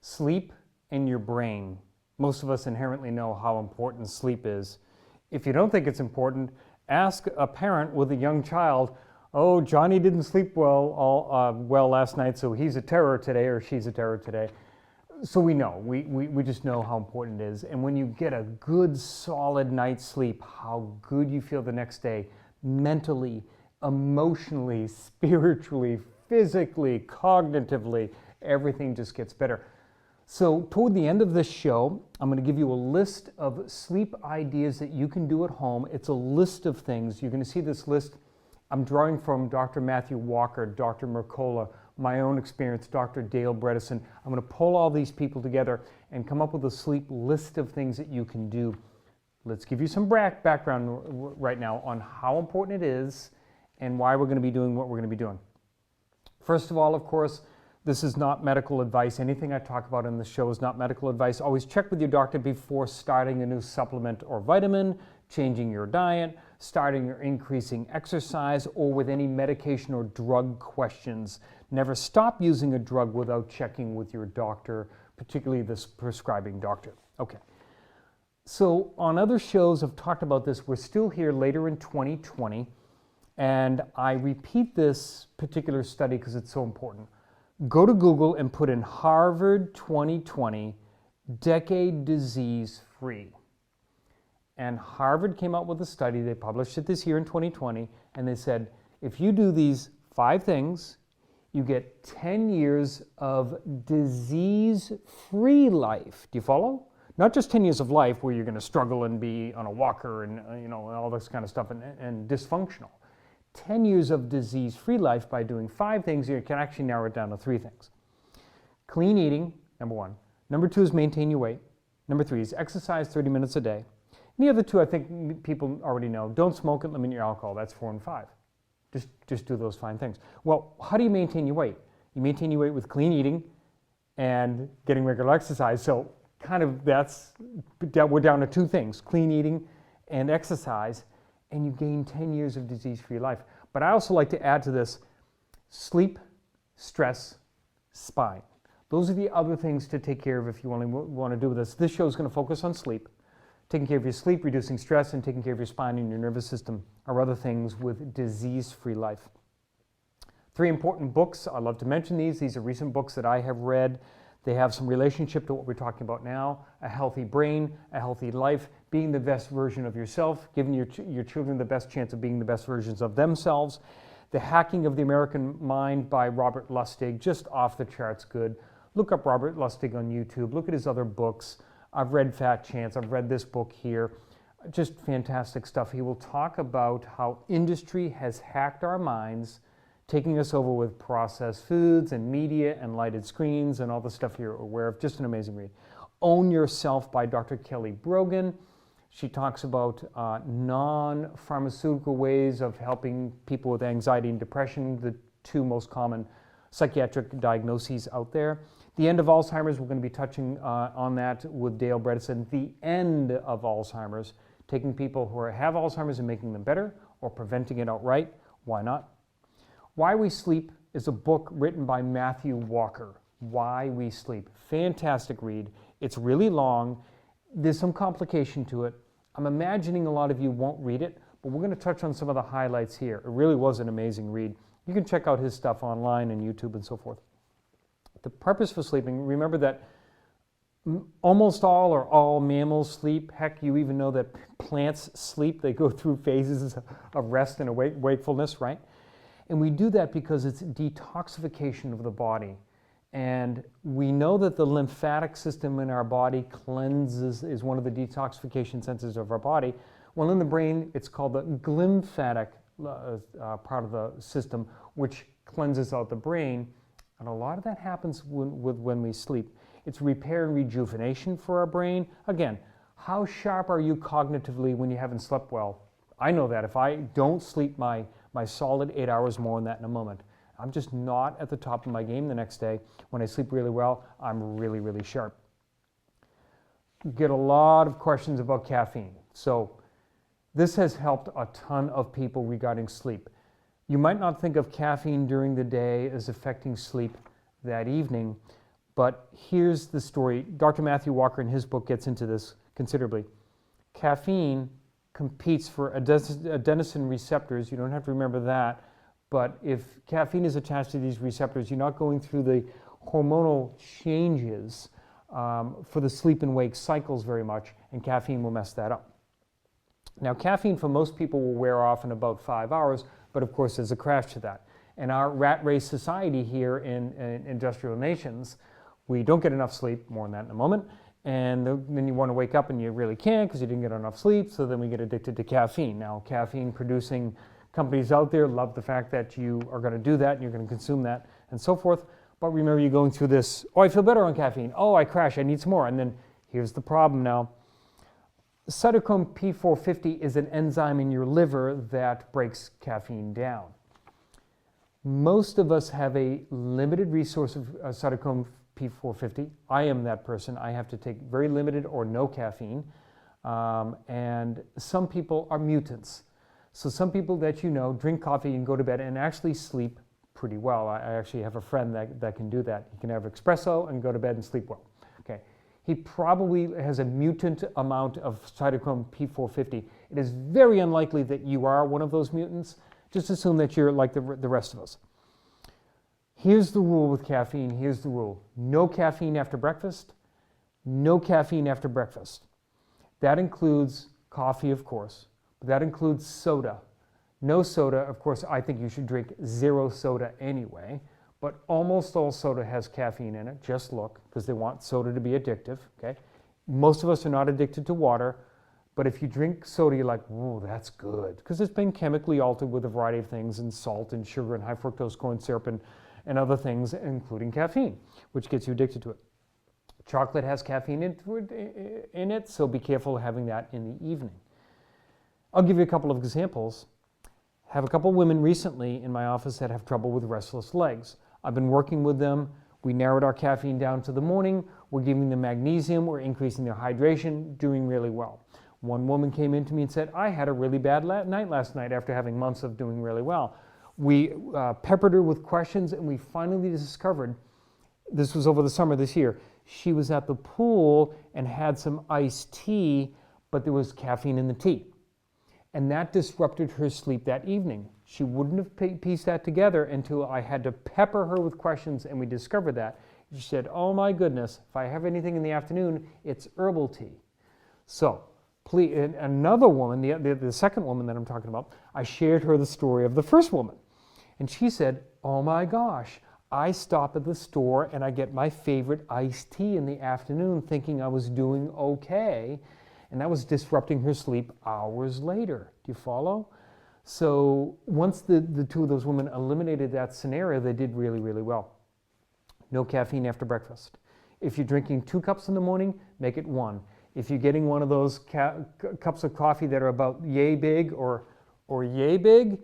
Sleep and your brain. Most of us inherently know how important sleep is. If you don't think it's important, ask a parent with a young child, oh, Johnny didn't sleep well last night, so he's a terror today, or she's a terror today. So we know, we just know how important it is. And when you get a good, solid night's sleep, how good you feel the next day, mentally, emotionally, spiritually, physically, cognitively, everything just gets better. So toward the end of this show, I'm going to give you a list of sleep ideas that you can do at home. It's a list of things. You're going to see this list. I'm drawing from Dr. Matthew Walker, Dr. Mercola, my own experience, Dr. Dale Bredesen. I'm going to pull all these people together and come up with a sleep list of things that you can do. Let's give you some background right now on how important it is and why we're going to be doing what we're going to be doing. First of all, of course, this is not medical advice. Anything I talk about in the show is not medical advice. Always check with your doctor before starting a new supplement or vitamin, changing your diet, starting or increasing exercise, or with any medication or drug questions. Never stop using a drug without checking with your doctor, particularly the prescribing doctor. Okay. So on other shows I've talked about this. We're still here later in 2020, and I repeat this particular study because it's so important. Go to Google and put in Harvard 2020 Decade Disease Free. And Harvard came out with a study. They published it this year in 2020, and they said, if you do these 5 things, you get 10 years of disease-free life. Do you follow? Not just 10 years of life where you're going to struggle and be on a walker and and all this kind of stuff and dysfunctional. 10 years of disease-free life by doing 5 things. You can actually narrow it down to 3 things. Clean eating, number 1. Number 2 is maintain your weight. Number 3 is exercise 30 minutes a day. And the other 2 I think people already know. Don't smoke and limit your alcohol. That's 4 and 5. Just do those fine things. Well, how do you maintain your weight? You maintain your weight with clean eating and getting regular exercise. So kind of we're down to 2 things, clean eating and exercise, and you gain 10 years of disease-free life. But I also like to add to this sleep, stress, spine. Those are the other things to take care of if you only want to do this. This show is going to focus on sleep. Taking care of your sleep, reducing stress, and taking care of your spine and your nervous system are other things with disease-free life. 3 important books. I love to mention these. These are recent books that I have read. They have some relationship to what we're talking about now. A Healthy Brain, A Healthy Life, being the best version of yourself, giving your children the best chance of being the best versions of themselves. The Hacking of the American Mind by Robert Lustig, just off the charts good. Look up Robert Lustig on YouTube. Look at his other books. I've read Fat Chance. I've read this book here. Just fantastic stuff. He will talk about how industry has hacked our minds, taking us over with processed foods and media and lighted screens and all the stuff you're aware of. Just an amazing read. Own Yourself by Dr. Kelly Brogan. She talks about non-pharmaceutical ways of helping people with anxiety and depression, the 2 most common psychiatric diagnoses out there. The End of Alzheimer's, we're going to be touching on that with Dale Bredesen. The End of Alzheimer's, taking people who have Alzheimer's and making them better, or preventing it outright. Why not? Why We Sleep is a book written by Matthew Walker. Why We Sleep. Fantastic read. It's really long. There's some complication to it. I'm imagining a lot of you won't read it, but we're going to touch on some of the highlights here. It really was an amazing read. You can check out his stuff online and YouTube and so forth. The purpose for sleeping, remember that almost all or all mammals sleep. Heck, you even know that plants sleep. They go through phases of rest and wakefulness, right? And we do that because it's detoxification of the body. And we know that the lymphatic system in our body cleanses, is one of the detoxification centers of our body. Well, in the brain, it's called the glymphatic part of the system, which cleanses out the brain. And a lot of that happens when we sleep. It's repair and rejuvenation for our brain. Again, how sharp are you cognitively when you haven't slept well? I know that if I don't sleep my solid 8 hours, more on that in a moment, I'm just not at the top of my game the next day. When I sleep really well, I'm really, really sharp. get a lot of questions about caffeine. So this has helped a ton of people regarding sleep. You might not think of caffeine during the day as affecting sleep that evening, but here's the story. Dr. Matthew Walker in his book gets into this considerably. Caffeine competes for adenosine receptors. You don't have to remember that, but if caffeine is attached to these receptors, you're not going through the hormonal changes for the sleep and wake cycles very much, and caffeine will mess that up. Now, caffeine for most people will wear off in about 5 hours, but of course there's a crash to that. In our rat race society here in industrial nations, we don't get enough sleep, more on that in a moment, and then you want to wake up and you really can't because you didn't get enough sleep, so then we get addicted to caffeine. Now, caffeine producing companies out there love the fact that you are going to do that and you're going to consume that and so forth, but remember you're going through this, oh, I feel better on caffeine, oh, I crash, I need some more, and then here's the problem now. Cytochrome P450 is an enzyme in your liver that breaks caffeine down. Most of us have a limited resource of cytochrome P450. I am that person. I have to take very limited or no caffeine. And some people are mutants. So some people that you know drink coffee and go to bed and actually sleep pretty well. I actually have a friend that can do that. He can have espresso and go to bed and sleep well. Okay. He probably has a mutant amount of cytochrome P450. It is very unlikely that you are one of those mutants. Just assume that you're like the rest of us. Here's the rule with caffeine. Here's the rule. No caffeine after breakfast. No caffeine after breakfast. That includes coffee, of course, but that includes soda. No soda, of course, I think you should drink zero soda anyway, but almost all soda has caffeine in it. Just look, because they want soda to be addictive, okay? Most of us are not addicted to water, but if you drink soda, you're like, whoa, that's good, because it's been chemically altered with a variety of things, and salt and sugar and high fructose corn syrup and other things, including caffeine, which gets you addicted to it. Chocolate has caffeine in it, so be careful having that in the evening. I'll give you a couple of examples. I have a couple of women recently in my office that have trouble with restless legs. I've been working with them. We narrowed our caffeine down to the morning. We're giving them magnesium. We're increasing their hydration, doing really well. One woman came in to me and said, I had a really bad night last night after having months of doing really well. We peppered her with questions, and we finally discovered, this was over the summer this year, she was at the pool and had some iced tea, but there was caffeine in the tea. And that disrupted her sleep that evening. She wouldn't have pieced that together until I had to pepper her with questions, and we discovered that. She said, oh my goodness, if I have anything in the afternoon, it's herbal tea. So, please, another woman, the second woman that I'm talking about, I shared her the story of the first woman. And she said, oh my gosh, I stop at the store and I get my favorite iced tea in the afternoon thinking I was doing okay. And that was disrupting her sleep hours later. Do you follow? So once the two of those women eliminated that scenario, they did really, really well. No caffeine after breakfast. If you're drinking 2 cups in the morning, make it 1. If you're getting one of those cups of coffee that are about yay big or yay big,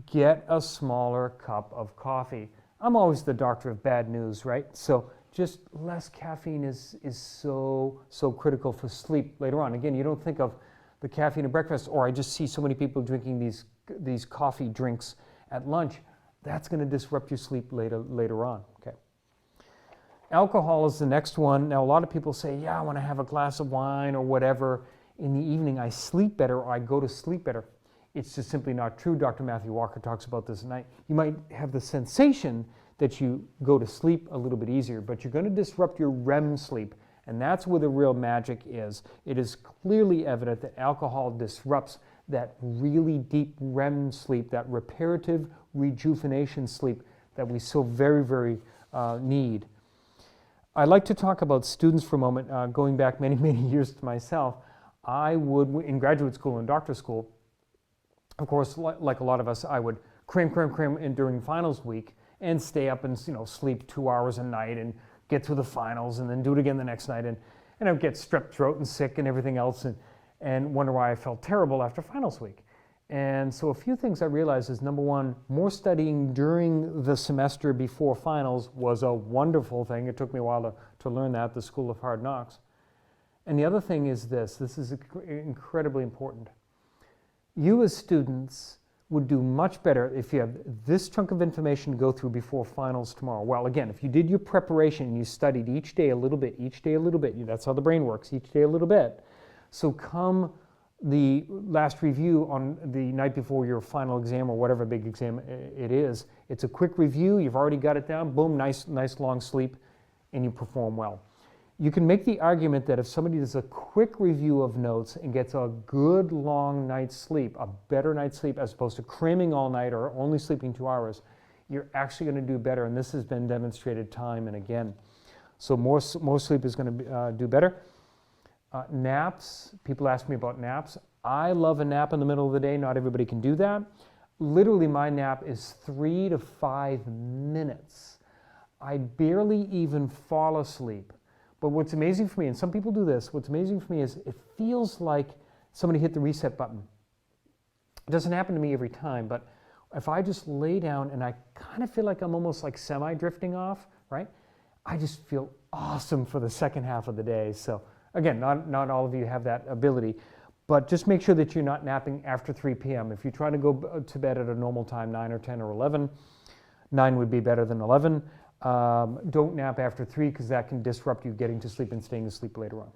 get a smaller cup of coffee. I'm always the doctor of bad news, right? So just less caffeine is so critical for sleep later on. Again, you don't think of the caffeine at breakfast, or I just see so many people drinking these coffee drinks at lunch. That's going to disrupt your sleep later on. Okay. Alcohol is the next one. Now, a lot of people say, yeah, when I have a glass of wine or whatever in the evening, I sleep better or I go to sleep better. It's just simply not true. Dr. Matthew Walker talks about this at night. You might have the sensation that you go to sleep a little bit easier, but you're going to disrupt your REM sleep, and that's where the real magic is. It is clearly evident that alcohol disrupts that really deep REM sleep, that reparative rejuvenation sleep that we so very, very need. I'd like to talk about students for a moment. Going back many, many years to myself, I would, in graduate school and doctoral school, of course, like a lot of us, I would cram in during finals week and stay up and sleep 2 hours a night and get through the finals and then do it again the next night, and I would get strep throat and sick and everything else, and wonder why I felt terrible after finals week. And so a few things I realized is, number one, more studying during the semester before finals was a wonderful thing. It took me a while to learn that, the School of Hard Knocks. And the other thing is this is incredibly important. You as students would do much better if you have this chunk of information to go through before finals tomorrow. Well, again, if you did your preparation and you studied each day a little bit, that's how the brain works, each day a little bit. So come the last review on the night before your final exam or whatever big exam it is, it's a quick review, you've already got it down, boom, nice long sleep, and you perform well. You can make the argument that if somebody does a quick review of notes and gets a good long night's sleep, a better night's sleep as opposed to cramming all night or only sleeping 2 hours, you're actually going to do better, and this has been demonstrated time and again. So more sleep is going to do better. Naps, people ask me about naps. I love a nap in the middle of the day. Not everybody can do that. Literally, my nap is 3 to 5 minutes. I barely even fall asleep. But what's amazing for me, and some people do this, what's amazing for me is it feels like somebody hit the reset button. It doesn't happen to me every time, but if I just lay down and I kind of feel like I'm almost like semi-drifting off, right? I just feel awesome for the second half of the day. So again, not all of you have that ability, but just make sure that you're not napping after 3 p.m. If you try to go to bed at a normal time, 9 or 10 or 11, 9 would be better than 11. Don't nap after 3 because that can disrupt you getting to sleep and staying asleep later on.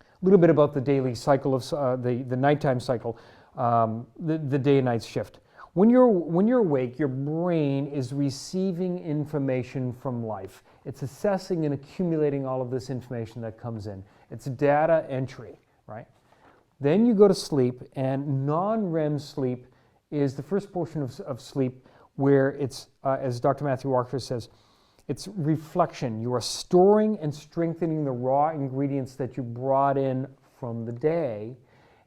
A little bit about the daily cycle of the nighttime cycle, the day and night shift. When you're awake, your brain is receiving information from life. It's assessing and accumulating all of this information that comes in. It's data entry, right? Then you go to sleep, and non-REM sleep is the first portion of sleep where it's, as Dr. Matthew Walker says, it's reflection. You are storing and strengthening the raw ingredients that you brought in from the day.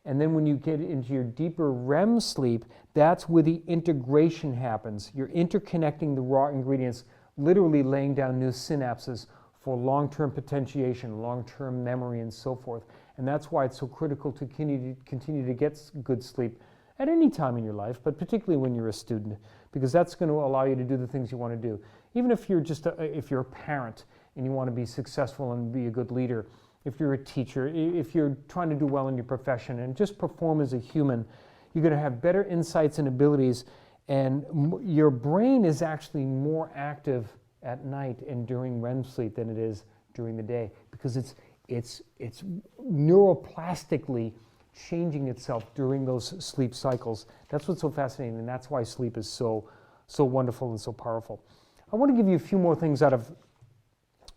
And then when you get into your deeper REM sleep, that's where the integration happens. You're interconnecting the raw ingredients, literally laying down new synapses for long-term potentiation, long-term memory, and so forth. And that's why it's so critical to continue to get good sleep at any time in your life, but particularly when you're a student, because that's going to allow you to do the things you want to do. Even if you're if you're a parent and you want to be successful and be a good leader, if you're a teacher, if you're trying to do well in your profession and just perform as a human, you're going to have better insights and abilities, and your brain is actually more active at night and during REM sleep than it is during the day, because it's neuroplastically changing itself during those sleep cycles. That's what's so fascinating, and that's why sleep is so wonderful and so powerful. I want to give you a few more things out of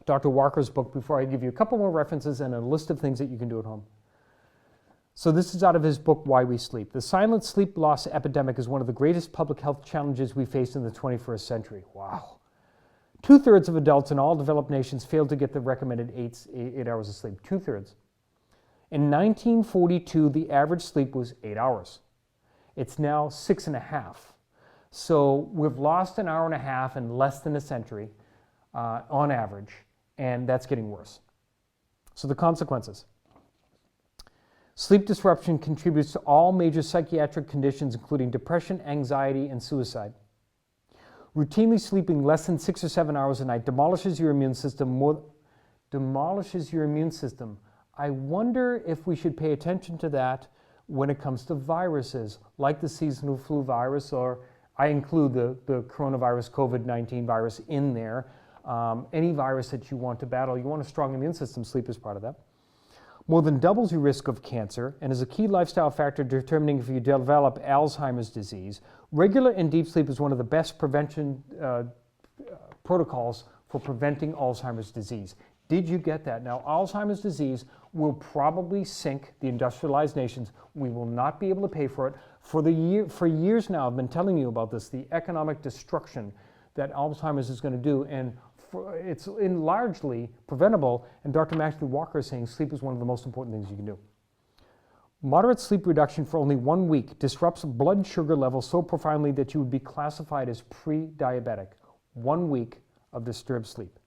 Dr. Walker's book before I give you a couple more references and a list of things that you can do at home. So this is out of his book, Why We Sleep. The silent sleep loss epidemic is one of the greatest public health challenges we face in the 21st century. Wow. 2/3 of adults in all developed nations fail to get the recommended 8 hours of sleep. 2/3. In 1942, the average sleep was 8 hours. It's now 6.5. So we've lost an hour and a half in less than a century on average, and that's getting worse. So the consequences. Sleep disruption contributes to all major psychiatric conditions, including depression, anxiety, and suicide. Routinely sleeping less than 6 or 7 hours a night demolishes your immune system. I wonder if we should pay attention to that when it comes to viruses, like the seasonal flu virus, or I include the coronavirus, COVID-19 virus in there. Any virus that you want to battle, you want a strong immune system, sleep is part of that. More than doubles your risk of cancer and is a key lifestyle factor determining if you develop Alzheimer's disease. Regular and deep sleep is one of the best prevention protocols for preventing Alzheimer's disease. Did you get that? Now, Alzheimer's disease will probably sink the industrialized nations. We will not be able to pay for it. For years now, I've been telling you about this, the economic destruction that Alzheimer's is going to do, and it's largely preventable, and Dr. Matthew Walker is saying sleep is one of the most important things you can do. Moderate sleep reduction for only 1 week disrupts blood sugar levels so profoundly that you would be classified as pre-diabetic. 1 week of disturbed sleep.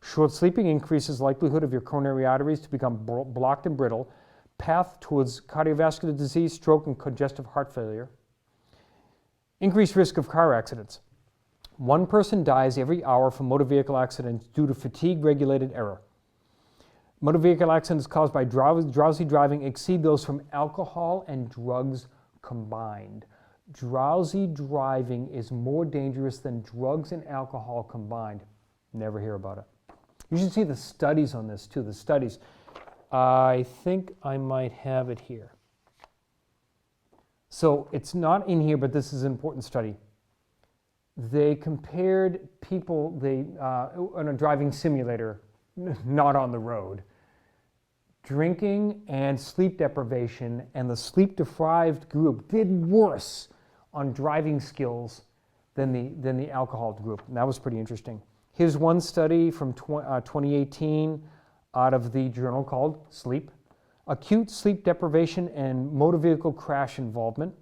Short sleeping increases likelihood of your coronary arteries to become blocked and brittle, path towards cardiovascular disease, stroke, and congestive heart failure. Increased risk of car accidents. 1 person dies every hour from motor vehicle accidents due to fatigue-regulated error. Motor vehicle accidents caused by drowsy driving exceed those from alcohol and drugs combined. Drowsy driving is more dangerous than drugs and alcohol combined. Never hear about it. You should see the studies on this too, the studies. I think I might have it here. So it's not in here, but this is an important study. They compared people on a driving simulator, not on the road, drinking and sleep deprivation, and the sleep-deprived group did worse on driving skills than the alcohol group. And that was pretty interesting. Here's one study from 2018 out of the journal called Sleep. Acute sleep deprivation and motor vehicle crash involvement.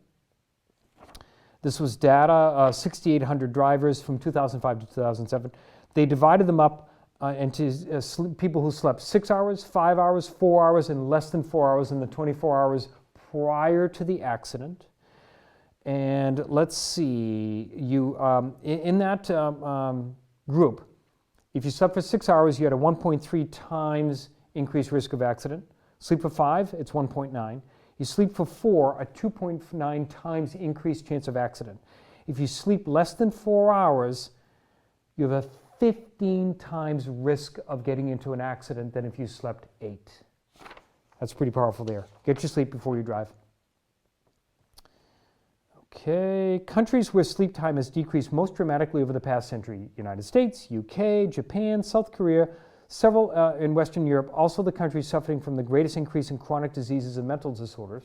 This was data, 6,800 drivers from 2005 to 2007. They divided them up into people who slept 6 hours, 5 hours, 4 hours, and less than 4 hours in the 24 hours prior to the accident. And let's see, in that group, if you slept for 6 hours, you had a 1.3 times increased risk of accident. Sleep for 5, it's 1.9. You sleep for 4, a 2.9 times increased chance of accident. If you sleep less than 4 hours, you have a 15 times risk of getting into an accident than if you slept 8. That's pretty powerful there. Get your sleep before you drive. Okay, countries where sleep time has decreased most dramatically over the past century: United States, UK, Japan, South Korea, several in Western Europe, also the countries suffering from the greatest increase in chronic diseases and mental disorders.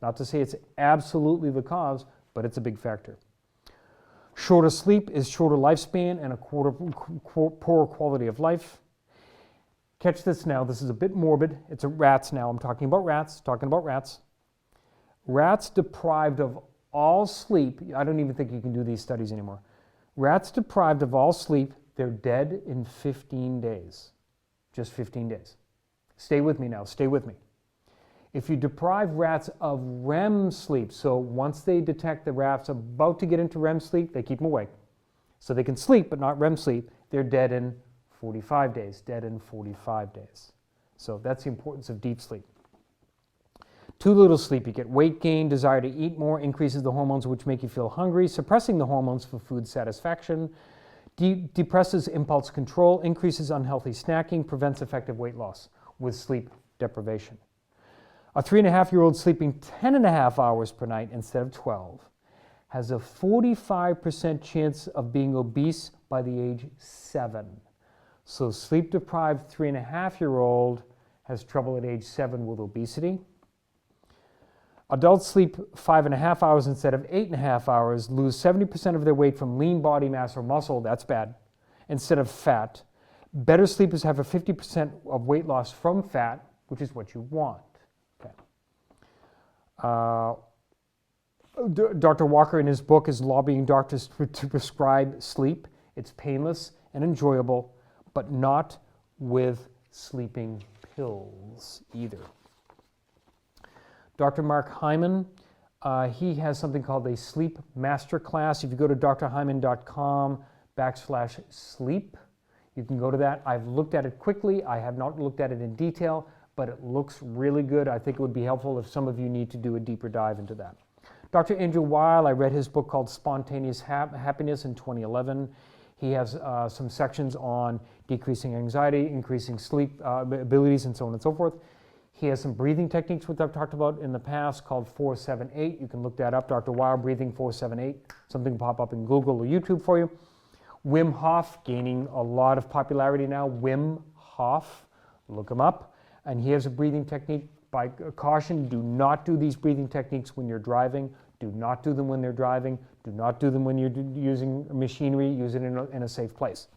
Not to say it's absolutely the cause, but it's a big factor. Shorter sleep is shorter lifespan and a poorer quality of life. Catch this now, this is a bit morbid. It's rats now, I'm talking about rats. Rats deprived of all sleep, I don't even think you can do these studies anymore. Rats deprived of all sleep, they're dead in 15 days. Just 15 days. Stay with me now, stay with me. If you deprive rats of REM sleep, so once they detect the rat's about to get into REM sleep, they keep them awake. So they can sleep, but not REM sleep, they're dead in 45 days, dead in 45 days. So that's the importance of deep sleep. Too little sleep, you get weight gain, desire to eat more, increases the hormones which make you feel hungry, suppressing the hormones for food satisfaction, depresses impulse control, increases unhealthy snacking, prevents effective weight loss with sleep deprivation. A 3.5-year-old sleeping 10.5 hours per night instead of 12 has a 45% chance of being obese by the age 7. So sleep-deprived 3.5-year-old has trouble at age 7 with obesity. Adults sleep 5.5 hours instead of 8.5 hours, lose 70% of their weight from lean body mass or muscle, that's bad, instead of fat. Better sleepers have a 50% of weight loss from fat, which is what you want. Dr. Walker in his book is lobbying doctors to prescribe sleep. It's painless and enjoyable, but not with sleeping pills either. Dr. Mark Hyman, he has something called a sleep masterclass. If you go to drhyman.com/sleep, you can go to that. I've looked at it quickly. I have not looked at it in detail, but it looks really good. I think it would be helpful if some of you need to do a deeper dive into that. Dr. Andrew Weil, I read his book called Spontaneous Happiness in 2011. He has some sections on decreasing anxiety, increasing sleep abilities, and so on and so forth. He has some breathing techniques, which I've talked about in the past, called 478. You can look that up, Dr. Weil, breathing 478. Something will pop up in Google or YouTube for you. Wim Hof, gaining a lot of popularity now. Wim Hof, look him up. And he has a breathing technique. By caution, do not do these breathing techniques when you're driving. Do not do them when they're driving. Do not do them when you're using machinery. Use it in a safe place.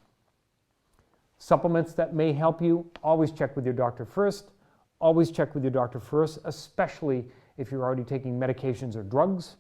Supplements that may help you, always check with your doctor first. Always check with your doctor first, especially if you're already taking medications or drugs.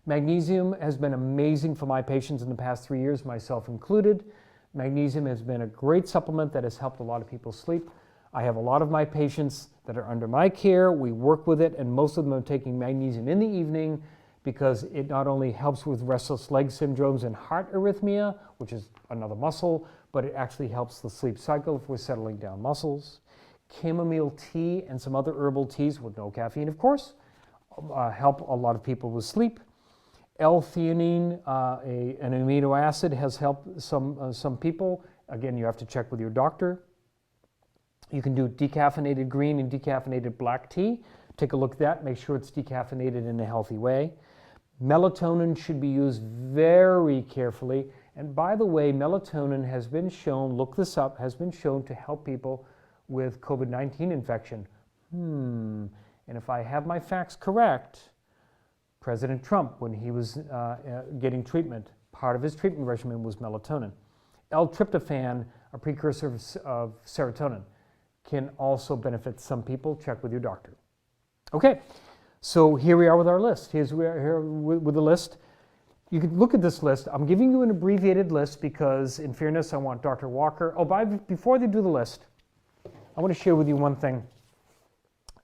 Magnesium has been amazing for my patients in the past 3 years, myself included. Magnesium has been a great supplement that has helped a lot of people sleep. I have a lot of my patients that are under my care. We work with it, and most of them are taking magnesium in the evening because it not only helps with restless leg syndromes and heart arrhythmia, which is another muscle, but it actually helps the sleep cycle if we're settling down muscles. Chamomile tea and some other herbal teas with no caffeine, of course, help a lot of people with sleep. L-theanine, an amino acid, has helped some people. Again, you have to check with your doctor. You can do decaffeinated green and decaffeinated black tea. Take a look at that, make sure it's decaffeinated in a healthy way. Melatonin should be used very carefully. And by the way, melatonin has been shown, look this up, has been shown to help people with COVID-19 infection. And if I have my facts correct, President Trump, when he was getting treatment, part of his treatment regimen was melatonin. L-tryptophan, a precursor of serotonin, can also benefit some people. Check with your doctor. Okay, so here we are with our list. Here with the list. You can look at this list. I'm giving you an abbreviated list because, in fairness, I want Dr. Walker. Before they do the list, I want to share with you one thing.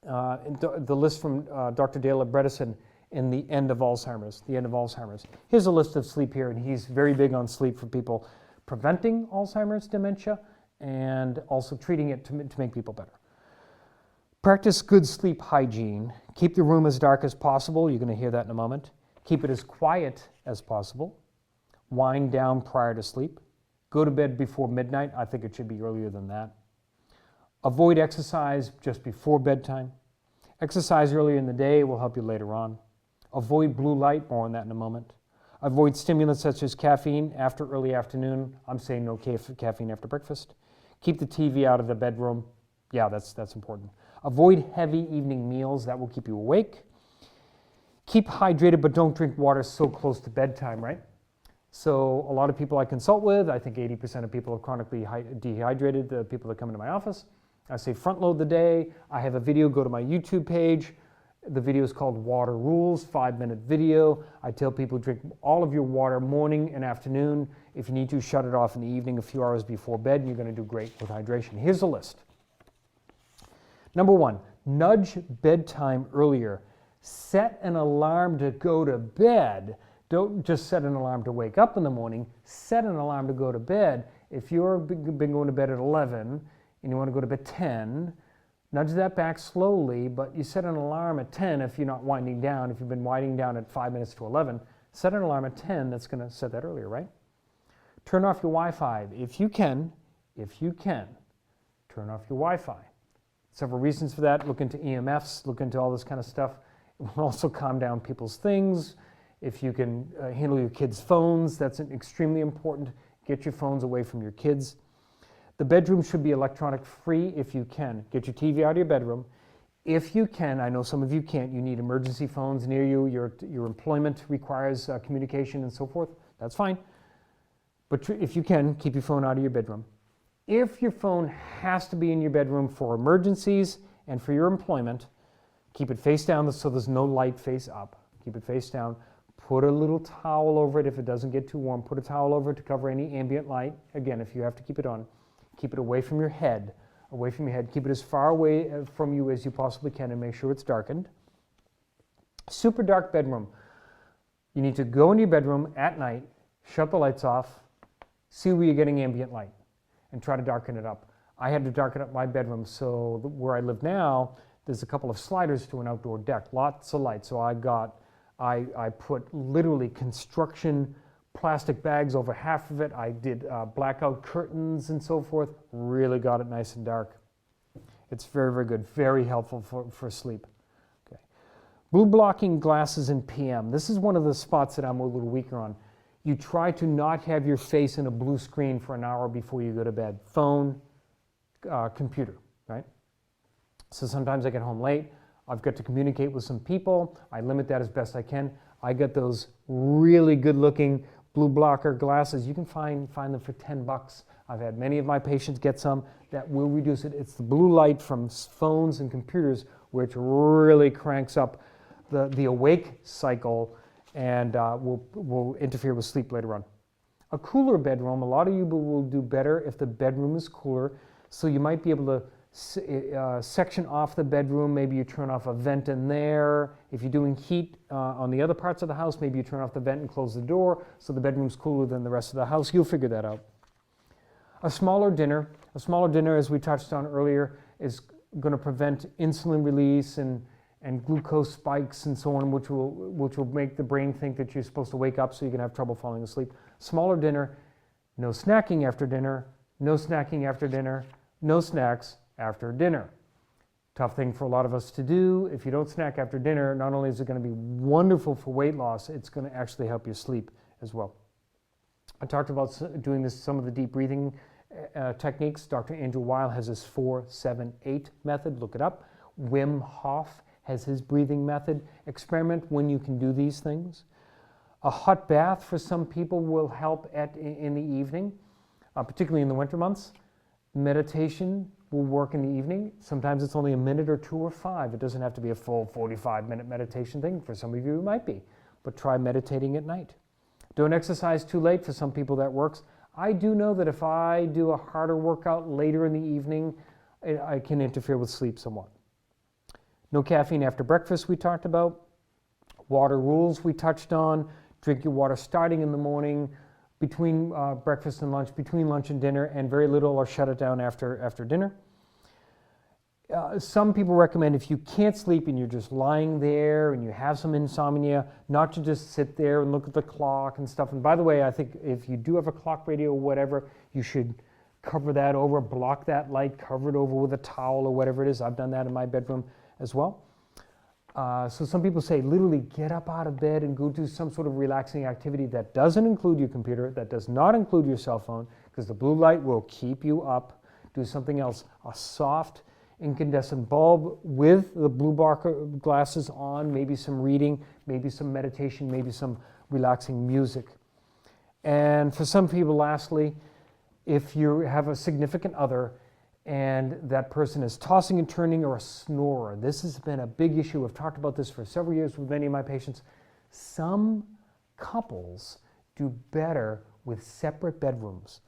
The list from Dr. Dale Bredesen in The End of Alzheimer's. The End of Alzheimer's. Here's a list of sleep here, and he's very big on sleep for people preventing Alzheimer's dementia and also treating it to make people better. Practice good sleep hygiene. Keep the room as dark as possible. You're going to hear that in a moment. Keep it as quiet as possible. Wind down prior to sleep. Go to bed before midnight. I think it should be earlier than that. Avoid exercise just before bedtime. Exercise earlier in the day will help you later on. Avoid blue light. More on that in a moment. Avoid stimulants such as caffeine after early afternoon. I'm saying no caffeine after breakfast. Keep the TV out of the bedroom. Yeah, that's important. Avoid heavy evening meals. That will keep you awake. Keep hydrated, but don't drink water so close to bedtime, right? So a lot of people I consult with, I think 80% of people are chronically dehydrated, the people that come into my office. I say front load the day. I have a video, go to my YouTube page. The video is called Water Rules, 5-minute video. I tell people drink all of your water morning and afternoon. If you need to, shut it off in the evening a few hours before bed, and you're going to do great with hydration. Here's a list. Number 1, nudge bedtime earlier. Set an alarm to go to bed. Don't just set an alarm to wake up in the morning. Set an alarm to go to bed. If you've been going to bed at 11 and you want to go to bed at 10, nudge that back slowly, but you set an alarm at 10 if you're not winding down. If you've been winding down at 5 minutes to 11, set an alarm at 10 that's going to set that earlier, right? Turn off your Wi-Fi. If you can, turn off your Wi-Fi. Several reasons for that. Look into EMFs, look into all this kind of stuff. It will also calm down people's things. If you can handle your kids' phones, that's extremely important. Get your phones away from your kids. The bedroom should be electronic free if you can. Get your TV out of your bedroom. If you can, I know some of you can't, you need emergency phones near you, your employment requires communication and so forth, that's fine. But if you can, keep your phone out of your bedroom. If your phone has to be in your bedroom for emergencies and for your employment, keep it face down so there's no light face up. Keep it face down. Put a little towel over it if it doesn't get too warm. Put a towel over it to cover any ambient light. Again, if you have to keep it on, keep it away from your head. Away from your head. Keep it as far away from you as you possibly can and make sure it's darkened. Super dark bedroom. You need to go into your bedroom at night, shut the lights off, see where you're getting ambient light, and try to darken it up. I had to darken up my bedroom, so where I live now, there's a couple of sliders to an outdoor deck, lots of light. So I put literally construction plastic bags over half of it. I did blackout curtains and so forth. Really got it nice and dark. It's very, very good. Very helpful for sleep. Okay. Blue blocking glasses in PM. This is one of the spots that I'm a little weaker on. You try to not have your face in a blue screen for an hour before you go to bed. Phone, computer, right? So sometimes I get home late. I've got to communicate with some people. I limit that as best I can. I get those really good looking blue blocker glasses. You can find them for $10. I've had many of my patients get some that will reduce it. It's the blue light from phones and computers which really cranks up the awake cycle and will interfere with sleep later on. A cooler bedroom, a lot of you will do better if the bedroom is cooler. So you might be able to section off the bedroom. Maybe you turn off a vent in there. If you're doing heat on the other parts of the house, maybe you turn off the vent and close the door so the bedroom's cooler than the rest of the house. You'll figure that out. A smaller dinner, as we touched on earlier, is going to prevent insulin release and glucose spikes and so on, which will make the brain think that you're supposed to wake up so you can have trouble falling asleep. Smaller dinner, no snacking after dinner, no snacking after dinner, no snacks after dinner. Tough thing for a lot of us to do. If you don't snack after dinner, not only is it going to be wonderful for weight loss, it's going to actually help you sleep as well. I talked about doing some of the deep breathing techniques. Dr. Andrew Weil has his 4-7-8 method. Look it up. Wim Hof has his breathing method. Experiment when you can do these things. A hot bath for some people will help in the evening, particularly in the winter months. Meditation will work in the evening. Sometimes it's only a minute or 2 or 5. It doesn't have to be a full 45-minute meditation thing. For some of you, it might be. But try meditating at night. Don't exercise too late. For some people, that works. I do know that if I do a harder workout later in the evening, I can interfere with sleep somewhat. No caffeine after breakfast, we talked about. Water rules, we touched on. Drink your water starting in the morning, between breakfast and lunch, between lunch and dinner, and very little, or shut it down after dinner. Some people recommend, if you can't sleep and you're just lying there and you have some insomnia, not to just sit there and look at the clock and stuff. And by the way, I think if you do have a clock radio or whatever, you should cover that over, block that light, cover it over with a towel or whatever it is. I've done that in my bedroom as well. So some people say literally get up out of bed and go do some sort of relaxing activity that doesn't include your computer, that does not include your cell phone, because the blue light will keep you up. Do something else, a soft incandescent bulb with the blue bar glasses on, maybe some reading, maybe some meditation, maybe some relaxing music. And for some people, lastly, if you have a significant other and that person is tossing and turning or a snorer, this has been a big issue. I've talked about this for several years with many of my patients. Some couples do better with separate bedrooms,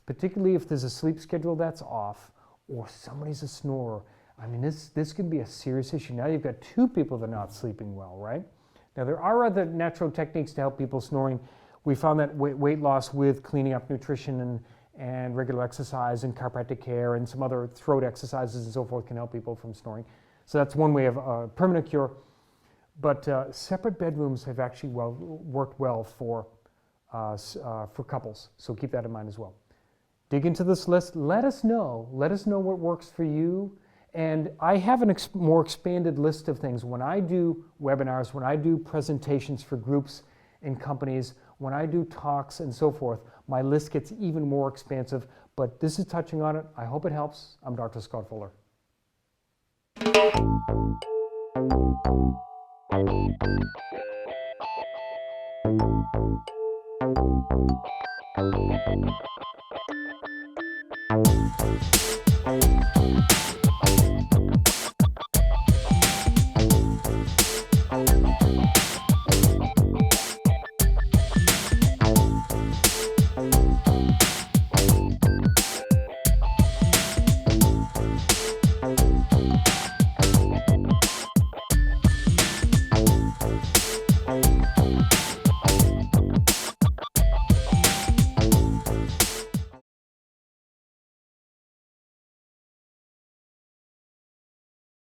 particularly if there's a sleep schedule that's off or somebody's a snorer. I mean, this could be a serious issue. Now you've got 2 people that are not sleeping well, right? Now there are other natural techniques to help people snoring. We found that weight loss with cleaning up nutrition and regular exercise and chiropractic care and some other throat exercises and so forth can help people from snoring. So that's one way of a permanent cure. But separate bedrooms have actually worked well for couples. So keep that in mind as well. Dig into this list. Let us know what works for you. And I have a more expanded list of things. When I do webinars, when I do presentations for groups and companies, when I do talks and so forth, my list gets even more expansive. But this is touching on it. I hope it helps. I'm Dr. Scott Fuller.